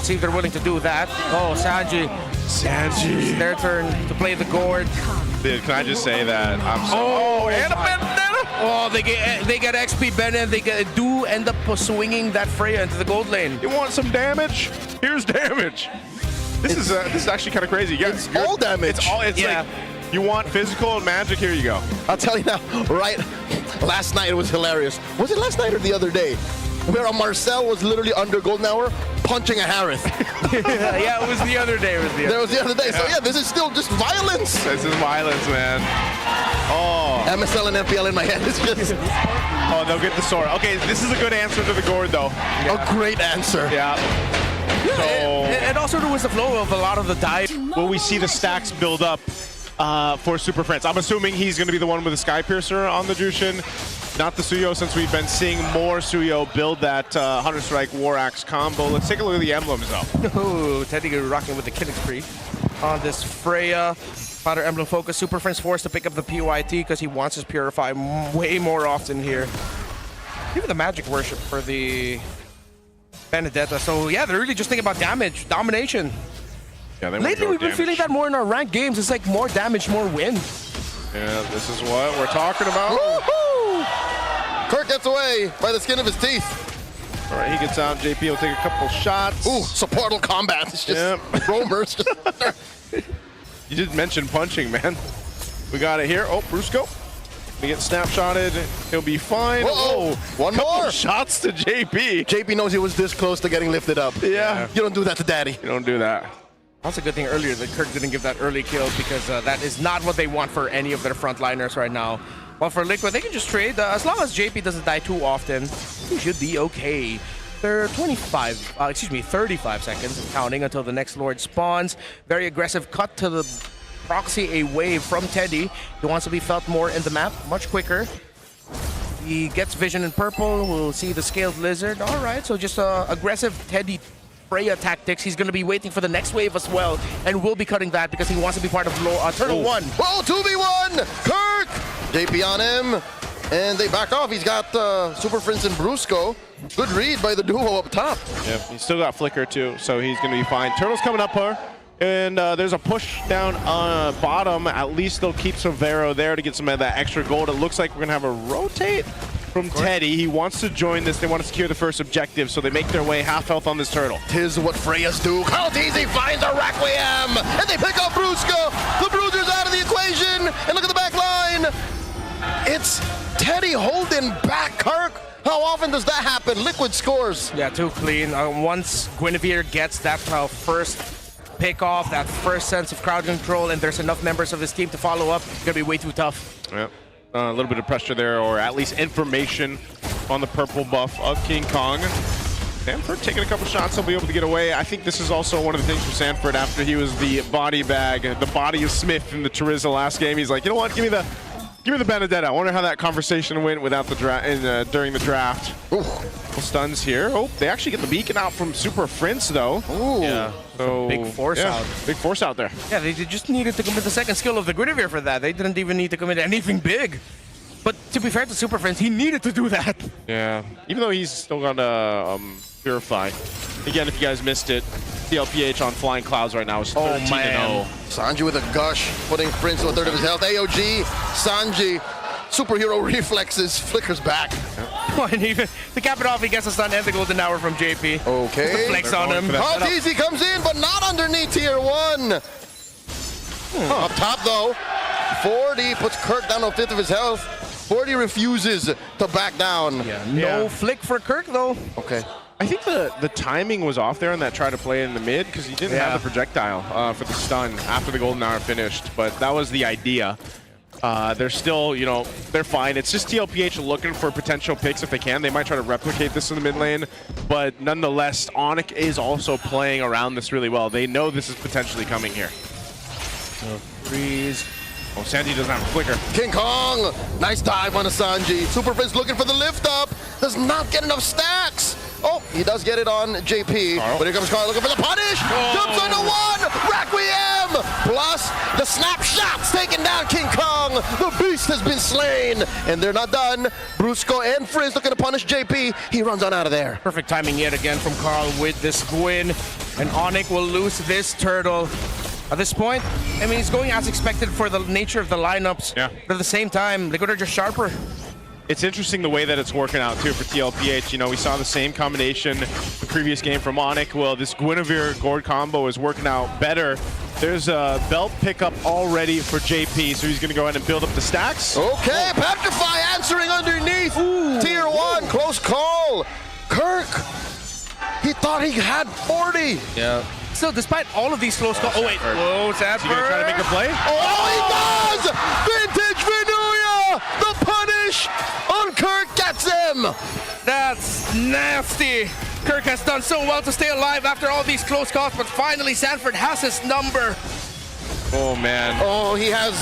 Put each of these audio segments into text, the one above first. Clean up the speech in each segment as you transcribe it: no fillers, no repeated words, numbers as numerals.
see if they're willing to do that. Oh, Sanji. It's their turn to play the gourd. Dude, can I just say that I'm so... Oh, and a Vendetta! Oh, they get XP Bennett. They do end up swinging that Freya into the gold lane. You want some damage? Here's damage. This is actually kind of crazy. It's all damage. It's like, you want physical and magic, here you go. I'll tell you now, right? Last night it was hilarious. Was it last night or the other day? Where Marcel was literally under golden hour punching a Harith. Yeah, it was the other day. That was the other day. So yeah, this is still just violence. This is violence, man. Oh. MSL and MPL in my head. It's just... Oh, they'll get the sword. Okay, this is a good answer to the gourd, though. A great answer. Yeah. So, and also there was the flow of a lot of the dive. will we see the stacks build up for Super Friends? I'm assuming he's going to be the one with the Sky Piercer on the Jushin, not the Suyo, since we've been seeing more Suyo build that Hunter Strike War Axe combo. Let's take a look at the emblems, though. Oh, Teddy rocking with the Killing Spree on this Freya. Founder Emblem Focus. Super Friends forced to pick up the PYT because he wants his Purify way more often here. Even the Magic Worship for the Benedetta. So yeah, they're really just thinking about damage, domination. Yeah, lately we've been feeling that more in our ranked games. It's like more damage, more win. Yeah, this is what we're talking about. Woohoo! Kirk gets away by the skin of his teeth. All right, he gets out. JP will take a couple shots. Ooh, supportal combat. It's just roamers. You did mention punching, man. We got it here. Oh, Brusco. We get snapshotted. He'll be fine. Whoa, one couple more. Shots to JP. JP knows he was this close to getting lifted up. Yeah. You don't do that to daddy. You don't do that. That's a good thing earlier that Kirk didn't give that early kill because that is not what they want for any of their frontliners right now. Well, for Liquid, they can just trade. As long as JP doesn't die too often, he should be okay. They're 35 seconds and counting until the next Lord spawns. Very aggressive cut to the proxy, a wave from Teddy. He wants to be felt more in the map, much quicker. He gets vision in purple. We'll see the scaled lizard. All right, so just aggressive Teddy Freya tactics. He's going to be waiting for the next wave as well, and will be cutting that because he wants to be part of Turtle 1. Whoa, 2v1! Kirk! JP on him, and they back off. He's got Super Friends and Brusco. Good read by the duo up top. Yeah, he's still got Flicker too, so he's going to be fine. Turtle's coming up here, and there's a push down bottom. At least they'll keep Severo there to get some of that extra gold. It looks like we're going to have a rotate from Teddy. He wants to join this. They want to secure the first objective, so they make their way half health on this Turtle. Tis what Freyas do. Calteezy finds a Requiem, and they pick up Brusco. The Bruiser's out of the equation, and look at the back line. It's Teddy holding back Kirk. How often does that happen? Liquid scores. Yeah, too clean. Once Guinevere gets that first pick off, that first sense of crowd control, and there's enough members of his team to follow up, it's going to be way too tough. Yeah. A little bit of pressure there, or at least information on the purple buff of King Kong. Sanford taking a couple shots, he'll be able to get away. I think this is also one of the things for Sanford after he was the body bag, the body of Smith in the Charizza last game. He's like, you know what, give me the Benedetta. I wonder how that conversation went without the during the draft. Ooh. Stuns here. Oh, they actually get the beacon out from Super Friends though. Ooh. Yeah. So big force out. Big force out there. Yeah, they just needed to commit the second skill of the Guinevere for that. They didn't even need to commit anything big. But to be fair to Super Friends, he needed to do that. Yeah. Even though he's still got to Purify. Again, if you guys missed it, MPL PH on Flying Clouds right now is 13-0. Sanji with a gush, putting Prince to a third of his health. AOG, Sanji, superhero reflexes, flickers back. And even to cap it off, he gets a stun and the golden hour from JP. Okay. Just a flex on him. Calteezy comes in, but not underneath tier 1. Up top though, 40 puts Kirk down to a fifth of his health. 40 refuses to back down. Yeah, no flick for Kirk though. Okay. I think the timing was off there on that try to play in the mid because he didn't have the projectile for the stun after the golden hour finished, but that was the idea. They're still, you know, they're fine. It's just TLPH looking for potential picks if they can. They might try to replicate this in the mid lane, but nonetheless, ONIC is also playing around this really well. They know this is potentially coming here. Freeze. Oh, Sanji doesn't have a flicker. King Kong, nice dive on a Sanji. Super Friends looking for the lift up. Does not get enough stacks. Oh, He does get it on JP, but here comes Carl looking for the punish. Jumps onto one. Requiem. Plus the snapshots taking down King Kong. The beast has been slain, and they're not done. Brusco and Frizz looking to punish JP. He runs on out of there. Perfect timing yet again from Carl with this win, and ONIC will lose this turtle. At this point, I mean, he's going as expected for the nature of the lineups. Yeah. But at the same time, Liquid are just sharper. It's interesting the way that it's working out too for TLPH. You know, we saw the same combination the previous game from ONIC. Well, this Guinevere Gord combo is working out better. There's a belt pickup already for JP, so he's going to go ahead and build up the stacks. Okay, Petrify answering underneath. Tier 1, close call. Kirk, he thought he had 40. Yeah. So despite all of these close calls, oh wait, whoa, Sanford. Is he going to try to make a play? Oh, he does! Vintage Venuia! The punish on Kirk gets him! That's nasty. Kirk has done so well to stay alive after all these close calls, but finally Sanford has his number. Oh, man. Oh, he has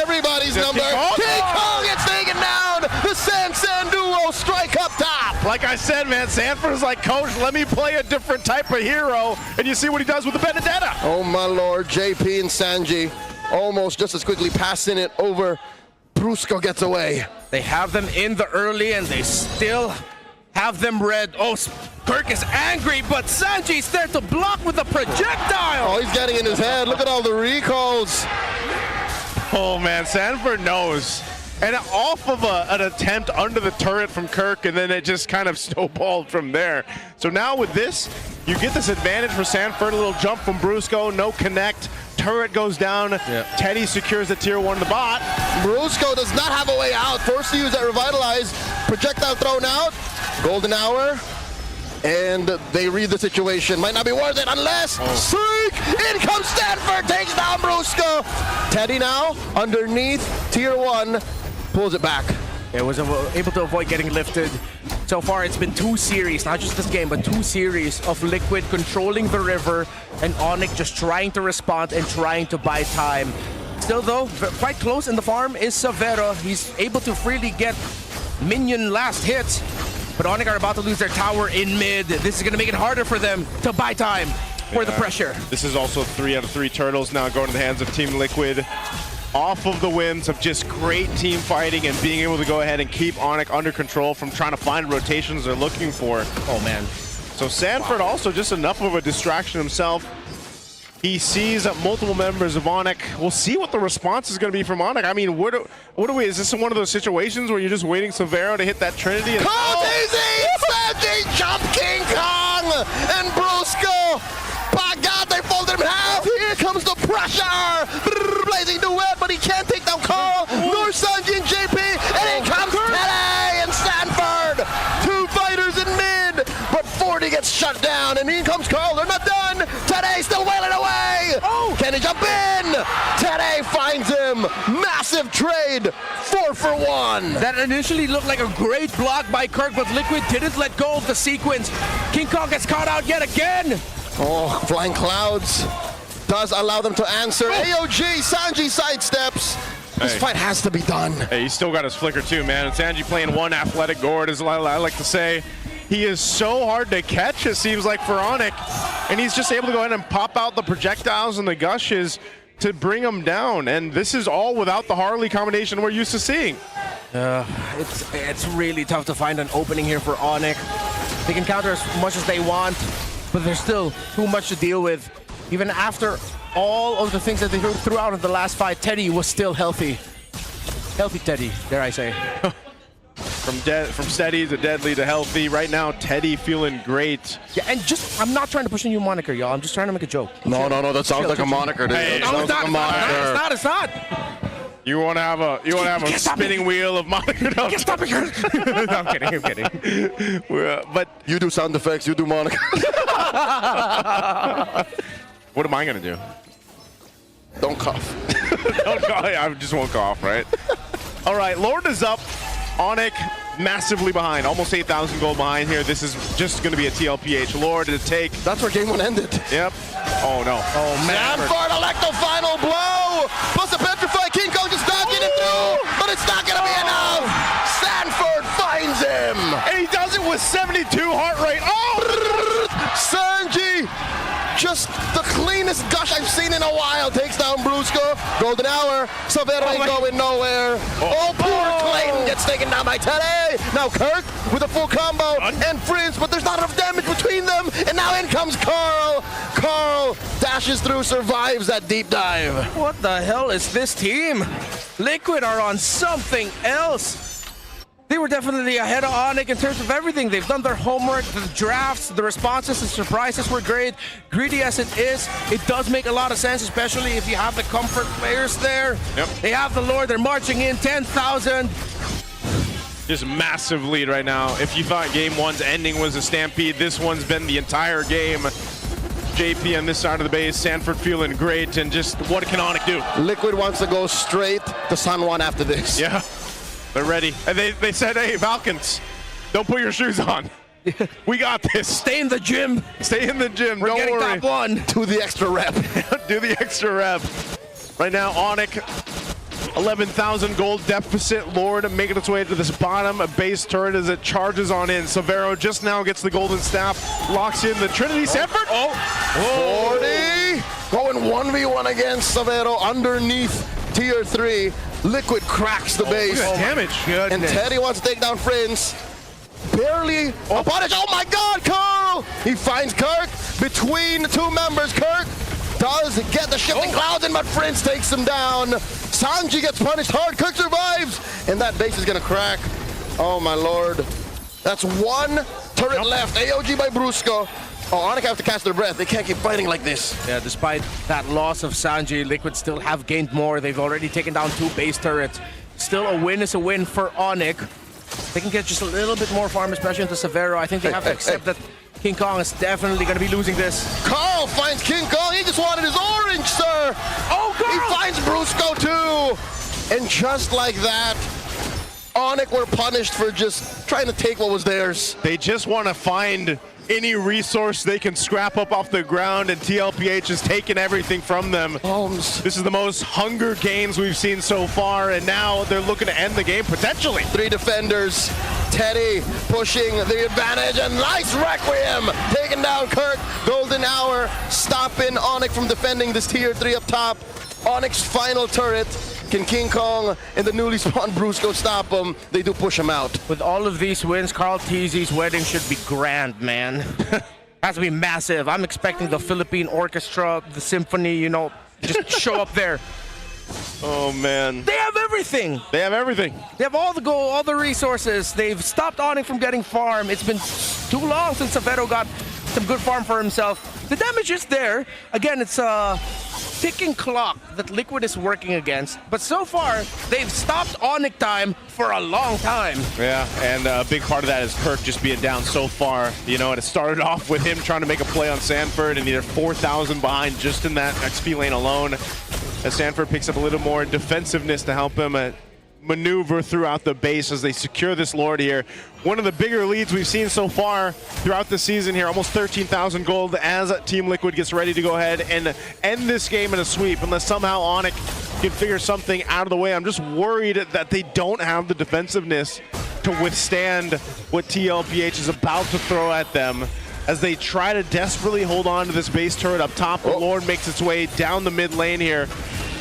everybody's number. King Kong gets taken down! The San duo strike up top! Like I said, man, Sanford's like, coach, let me play a different type of hero, and you see what he does with the Benedetta. Oh, my lord, JP and Sanji almost just as quickly passing it over. Brusco gets away. They have them in the early, and they still have them red. Oh, Kirk is angry, but Sanji's there to block with a projectile. Oh, he's getting in his head. Look at all the recalls. Oh, man, Sanford knows. And off of an attempt under the turret from Kirk, and then it just kind of snowballed from there. So now with this, you get this advantage for Sanford. A little jump from Brusco, no connect. Turret goes down. Yep. Teddy secures the tier 1 in the bot. Brusco does not have a way out. Forced to use that Revitalize. Projectile thrown out. Golden hour. And they read the situation. Might not be worth it unless Seek! In comes Stanford, takes down Brusco. Teddy now underneath tier 1. Pulls it back. It was able to avoid getting lifted. So far, it's been 2 series, not just this game, but 2 series of Liquid controlling the river and ONIC just trying to respond and trying to buy time. Still, though, quite close in the farm is Severo. He's able to freely get minion last hits, but ONIC are about to lose their tower in mid. This is going to make it harder for them to buy time for the pressure. This is also 3 out of 3 turtles now going to the hands of Team Liquid. Off of the wins of just great team fighting and being able to go ahead and keep ONIC under control from trying to find rotations they're looking for. Oh, man. So Sanford also just enough of a distraction himself. He sees multiple members of ONIC. We'll see what the response is going to be from ONIC. I mean, what do we, is this one of those situations where you're just waiting Severo to hit that Trinity? And easy! Sanji jump King Kong! And Brusco! By God, they folded him in half! Here comes the pressure! Blazing duet, but he can't take down Carl, nor Sanji and JP, and in comes Teddy and Stanford! 2 fighters in mid, but 40 gets shut down, and in comes Carl, they're not done! Teddy still wailing away! Can he jump in? Teddy finds him! Massive trade, 4 for 1! That initially looked like a great block by Kirk, but Liquid didn't let go of the sequence. King Kong gets caught out yet again! Oh, flying clouds does allow them to answer. AOG, Sanji sidesteps. This fight has to be done. Hey, he's still got his flicker too, man. And Sanji playing one athletic Gord, as I like to say. He is so hard to catch, it seems like, for ONIC. And he's just able to go ahead and pop out the projectiles and the gushes to bring him down. And this is all without the Harley combination we're used to seeing. It's really tough to find an opening here for ONIC. They can counter as much as they want, but there's still too much to deal with. Even after all of the things that they threw out in the last fight, Teddy was still healthy. Healthy Teddy, dare I say. From steady to deadly to healthy. Right now, Teddy feeling great. Yeah, and just, I'm not trying to push a new moniker, y'all. I'm just trying to make a joke. No, that sounds like a moniker, dude. Hey, that sounds like a moniker. It's not. You want to have a spinning wheel of moniker? No, Stop it, I'm kidding. But you do sound effects, you do moniker. What am I going to do? Don't cough. Don't cough. I just won't cough, right? All right, Lord is up. ONIC massively behind, almost 8,000 gold behind here. This is just going to be a TLPH. Lord to take. That's where game 1 ended. Yep. Oh, no. Oh, man. Sanford electo final blow. Plus a petrified King Kong just not getting through, but it's not going to be enough. Sanford finds him. And he does it with 72 heart rate. Oh! Just the cleanest gush I've seen in a while. Takes down Brusco. Golden hour. Savero ain't going nowhere. Oh, poor Clayton gets taken down by Teddy. Now Kirk with a full combo and Prince, but there's not enough damage between them. And now in comes Carl. Carl dashes through, survives that deep dive. What the hell is this team? Liquid are on something else. They were definitely ahead of ONIC in terms of everything. They've done their homework, the drafts, the responses, the surprises were great. Greedy as it is, it does make a lot of sense, especially if you have the comfort players there. Yep. They have the Lord, they're marching in, 10,000. Just massive lead right now. If you thought game one's ending was a stampede, this one's been the entire game. JP on this side of the base, Sanford feeling great, and just what can ONIC do? Liquid wants to go straight to San Juan after this. Yeah. They're ready. And they said, hey, Falcons, don't put your shoes on. We got this. Stay in the gym. Stay in the gym. We're don't worry. top one. Do the extra rep. Do the extra rep. Right now, ONIC, 11,000 gold deficit. Lord making its way to this bottom base turret as it charges on in. Severo just now gets the golden staff, locks in the Trinity. Sanford. 40. Going 1v1 against Severo underneath tier 3. Liquid cracks the base. Look at that damage. And Teddy wants to take down Prince. Barely a punish. Oh my God, Carl! He finds Kirk between two members. Kirk does get the shifting clouds in, but Prince takes him down. Sanji gets punished hard. Kirk survives, and that base is gonna crack. Oh my Lord. That's one turret left. AOG by Brusco. Oh, ONIC have to catch their breath. They can't keep fighting like this. Yeah, despite that loss of Sanji, Liquid still have gained more. They've already taken down 2 base turrets. Still a win is a win for ONIC. They can get just a little bit more farm, especially into Severo. I think they have to accept that King Kong is definitely going to be losing this. Carl finds King Kong. He just wanted his orange, sir. Oh, Carl! He finds Brusco too. And just like that, ONIC were punished for just trying to take what was theirs. They just want to find any resource they can scrap up off the ground, and TLPH has taken everything from them. Holmes. This is the most Hunger Games we've seen so far, and now they're looking to end the game potentially. 3 defenders. Teddy pushing the advantage, and nice Requiem taking down Kirk. Golden hour stopping ONIC from defending this tier 3 up top. ONIC's final turret. Can King Kong and the newly spawned Brusco stop him? They do push him out. With all of these wins, Carl TZ's wedding should be grand, man. Has to be massive. I'm expecting the Philippine Orchestra, the symphony, you know, just show up there. Oh man. They have everything. They have everything. They have all the gold, all the resources. They've stopped ONIC from getting farm. It's been too long since Severo got some good farm for himself. The damage is there. Again, it's a ticking clock that Liquid is working against, but so far they've stopped ONIC time for a long time. Yeah, and a big part of that is Kirk just being down so far. You know, it started off with him trying to make a play on Sanford, and they're 4,000 behind just in that XP lane alone. As Sanford picks up a little more defensiveness to help him maneuver throughout the base as they secure this Lord here. One of the bigger leads we've seen so far throughout the season here, almost 13,000 gold as Team Liquid gets ready to go ahead and end this game in a sweep, unless somehow ONIC can figure something out of the way. I'm just worried that they don't have the defensiveness to withstand what TLPH is about to throw at them as they try to desperately hold on to this base turret up top. The Lord makes its way down the mid lane here.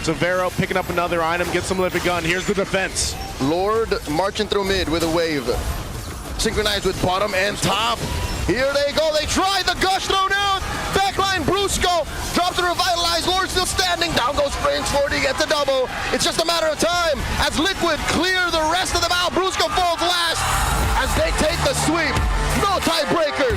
Severo picking up another item, gets some livid gun. Here's the defense. Lord marching through mid with a wave. Synchronized with bottom and top. Here they go. They try the gush thrown out. Backline Brusco drops the revitalized. Lord still standing. Down goes Prince. 40 gets a double. It's just a matter of time as Liquid clear the rest of them out. Brusco falls last as they take the sweep. No tiebreakers.